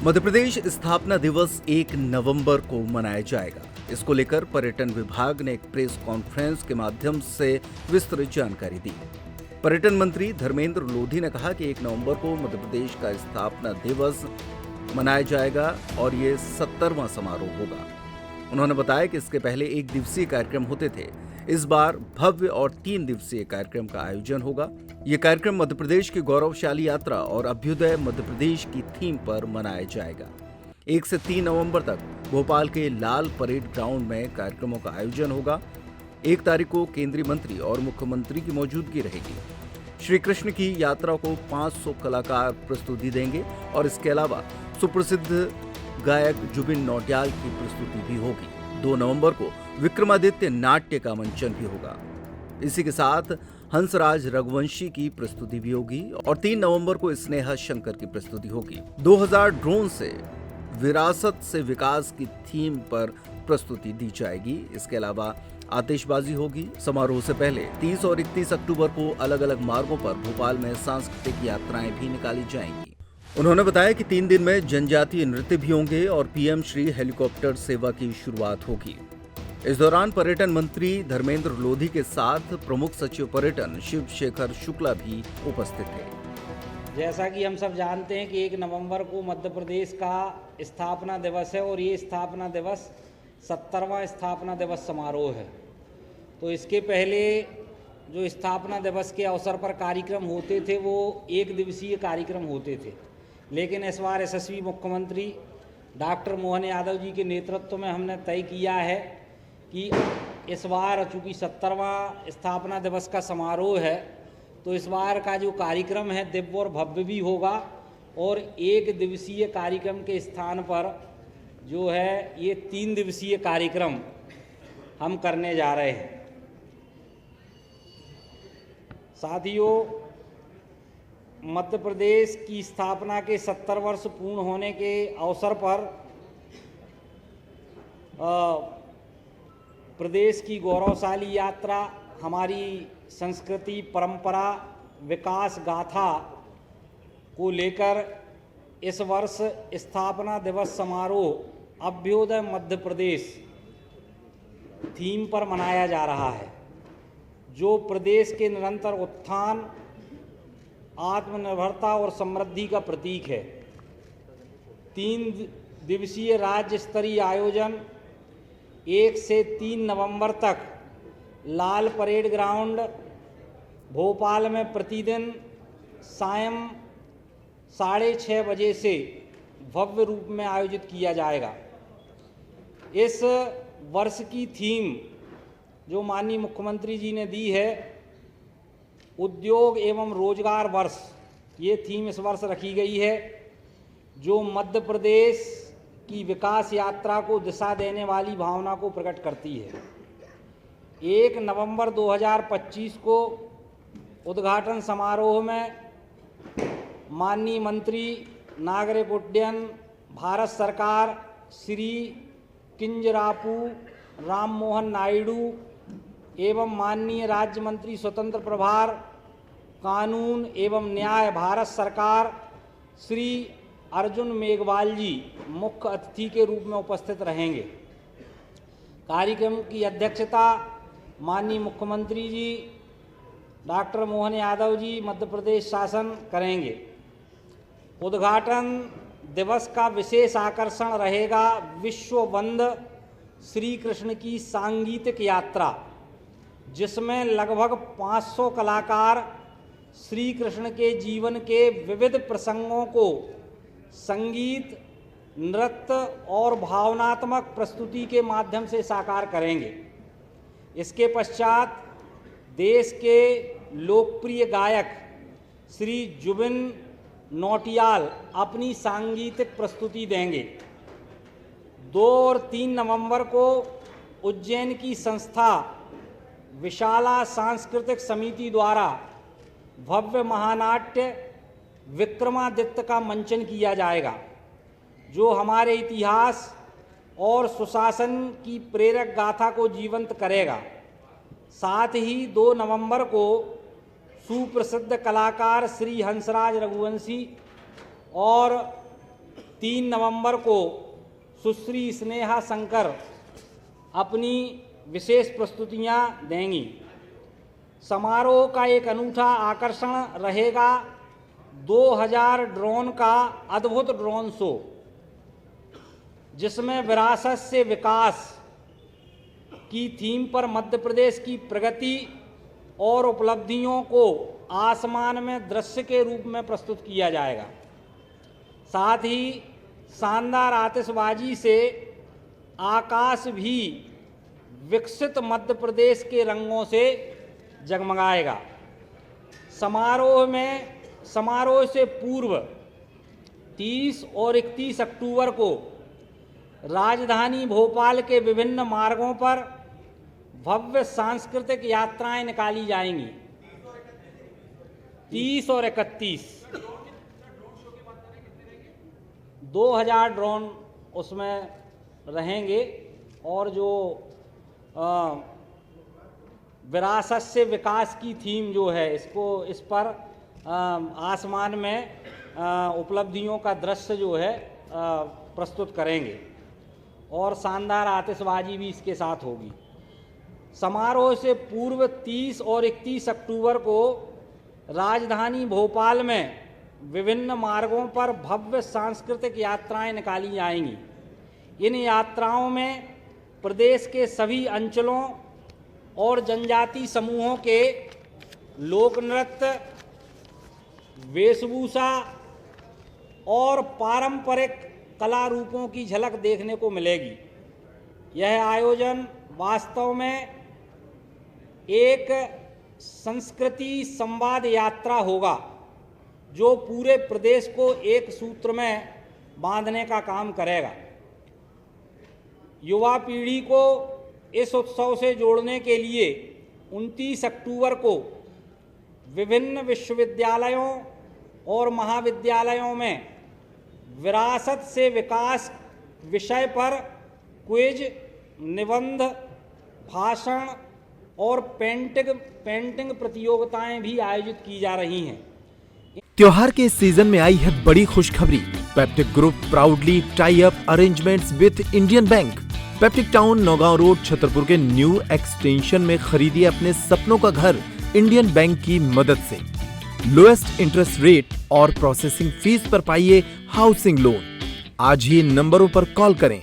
मध्य प्रदेश स्थापना दिवस 1 नवंबर को मनाया जाएगा। इसको लेकर पर्यटन विभाग ने एक प्रेस कॉन्फ्रेंस के माध्यम से विस्तृत जानकारी दी। पर्यटन मंत्री धर्मेंद्र लोधी ने कहा कि 1 नवंबर को मध्य प्रदेश का स्थापना दिवस मनाया जाएगा और ये 70वां समारोह होगा। उन्होंने बताया कि इसके पहले 1 दिवसीय कार्यक्रम होते थे। इस बार भव्य और 3 दिवसीय कार्यक्रम का आयोजन होगा। ये कार्यक्रम मध्य प्रदेश की गौरवशाली यात्रा और अभ्युदय मध्य प्रदेश की थीम पर मनाया जाएगा। 1 से 3 नवंबर तक भोपाल के लाल परेड ग्राउंड में कार्यक्रमों का आयोजन होगा। 1 तारीख को केंद्रीय मंत्री और मुख्यमंत्री की मौजूदगी रहेगी। श्री कृष्ण की यात्रा को 500 कलाकार प्रस्तुति देंगे और इसके अलावा सुप्रसिद्ध गायक जुबिन नौटियाल की प्रस्तुति भी होगी। 2 नवंबर को विक्रमादित्य नाट्य का मंचन भी होगा। इसी के साथ हंसराज रघुवंशी की प्रस्तुति भी होगी और 3 नवंबर को स्नेहा शंकर की प्रस्तुति होगी। 2000 ड्रोन से विरासत से विकास की थीम पर प्रस्तुति दी जाएगी। इसके अलावा आतिशबाजी होगी। समारोह से पहले 30 और 31 अक्टूबर को अलग अलग मार्गों पर भोपाल में सांस्कृतिक यात्राएं भी निकाली जाएंगी। उन्होंने बताया कि 3 दिन में जनजातीय नृत्य भी होंगे और पीएम श्री हेलीकॉप्टर सेवा की शुरुआत होगी। इस दौरान पर्यटन मंत्री धर्मेंद्र लोधी के साथ प्रमुख सचिव पर्यटन शिव शेखर शुक्ला भी उपस्थित थे। जैसा कि हम सब जानते हैं कि 1 नवंबर को मध्य प्रदेश का स्थापना दिवस है और ये स्थापना दिवस 70वां स्थापना दिवस समारोह है। तो इसके पहले जो स्थापना दिवस के अवसर पर कार्यक्रम होते थे वो 1 दिवसीय कार्यक्रम होते थे, लेकिन इस बार यशस्वी मुख्यमंत्री डॉक्टर मोहन यादव जी के नेतृत्व में हमने तय किया है कि इस बार चूँकि 70वां स्थापना दिवस का समारोह है तो इस बार का जो कार्यक्रम है दिव्य और भव्य भी होगा और 1 दिवसीय कार्यक्रम के स्थान पर जो है ये 3 दिवसीय कार्यक्रम हम करने जा रहे हैं। साथियों, मध्य प्रदेश की स्थापना के 70 वर्ष पूर्ण होने के अवसर पर प्रदेश की गौरवशाली यात्रा, हमारी संस्कृति, परंपरा, विकास गाथा को लेकर इस वर्ष स्थापना दिवस समारोह अभ्युदय मध्य प्रदेश थीम पर मनाया जा रहा है, जो प्रदेश के निरंतर उत्थान, आत्मनिर्भरता और समृद्धि का प्रतीक है। 3 दिवसीय राज्य स्तरीय आयोजन 1 से 3 नवंबर तक लाल परेड ग्राउंड भोपाल में प्रतिदिन सायं 6:30 बजे से भव्य रूप में आयोजित किया जाएगा। इस वर्ष की थीम जो माननीय मुख्यमंत्री जी ने दी है, उद्योग एवं रोजगार वर्ष, ये थीम इस वर्ष रखी गई है, जो मध्य प्रदेश की विकास यात्रा को दिशा देने वाली भावना को प्रकट करती है। 1 नवंबर 2025 को उद्घाटन समारोह में माननीय मंत्री नागरिक उड्डयन, भारत सरकार श्री किंजरापू राममोहन नायडू एवं माननीय राज्य मंत्री स्वतंत्र प्रभार कानून एवं न्याय, भारत सरकार श्री अर्जुन मेघवाल जी मुख्य अतिथि के रूप में उपस्थित रहेंगे। कार्यक्रम की अध्यक्षता माननीय मुख्यमंत्री जी डॉक्टर मोहन यादव जी मध्य प्रदेश शासन करेंगे। उद्घाटन दिवस का विशेष आकर्षण रहेगा विश्व वंद श्री कृष्ण की सांगीतिक यात्रा, जिसमें लगभग 500 कलाकार श्री कृष्ण के जीवन के विविध प्रसंगों को संगीत, नृत्य और भावनात्मक प्रस्तुति के माध्यम से साकार करेंगे। इसके पश्चात देश के लोकप्रिय गायक श्री जुबिन नौटियाल अपनी सांगीतिक प्रस्तुति देंगे। 2 और 3 नवंबर को उज्जैन की संस्था विशाला सांस्कृतिक समिति द्वारा भव्य महानाट्य विक्रमादित्य का मंचन किया जाएगा, जो हमारे इतिहास और सुशासन की प्रेरक गाथा को जीवंत करेगा। साथ ही 2 नवंबर को सुप्रसिद्ध कलाकार श्री हंसराज रघुवंशी और 3 नवंबर को सुश्री स्नेहा शंकर अपनी विशेष प्रस्तुतियां देंगी। समारोह का एक अनूठा आकर्षण रहेगा 2000 ड्रोन का अद्भुत ड्रोन शो, जिसमें विरासत से विकास की थीम पर मध्य प्रदेश की प्रगति और उपलब्धियों को आसमान में दृश्य के रूप में प्रस्तुत किया जाएगा। साथ ही शानदार आतिशबाजी से आकाश भी विकसित मध्य प्रदेश के रंगों से जगमगाएगा। समारोह से पूर्व 30 और 31 अक्टूबर को राजधानी भोपाल के विभिन्न मार्गों पर भव्य सांस्कृतिक यात्राएं निकाली जाएंगी। 30 और 31 2000 ड्रोन उसमें रहेंगे और जो विरासत से विकास की थीम जो है इस पर आसमान में उपलब्धियों का दृश्य जो है प्रस्तुत करेंगे और शानदार आतिशबाजी भी इसके साथ होगी। समारोह से पूर्व 30 और 31 अक्टूबर को राजधानी भोपाल में विभिन्न मार्गों पर भव्य सांस्कृतिक यात्राएं निकाली जाएंगी। इन यात्राओं में प्रदेश के सभी अंचलों और जनजाति समूहों के लोक नृत्य, वेशभूषा और पारंपरिक कला रूपों की झलक देखने को मिलेगी। यह आयोजन वास्तव में एक संस्कृति संवाद यात्रा होगा, जो पूरे प्रदेश को एक सूत्र में बांधने का काम करेगा। युवा पीढ़ी को इस उत्सव से जोड़ने के लिए 29 अक्टूबर को विभिन्न विश्वविद्यालयों और महाविद्यालयों में विरासत से विकास विषय पर क्विज, निबंध, भाषण और पेंटिंग प्रतियोगिताएं भी आयोजित की जा रही हैं। त्योहार के इस सीजन में आई है बड़ी खुशखबरी। Peptic group proudly tie up arrangements with Indian bank. Peptic town, Naugaon road, Chhatarpur के न्यू एक्सटेंशन में खरीदिए अपने सपनों का घर इंडियन बैंक की मदद से। लोएस्ट इंटरेस्ट रेट और प्रोसेसिंग फीस पर पाइए हाउसिंग लोन। आज ही इन नंबरों पर कॉल करें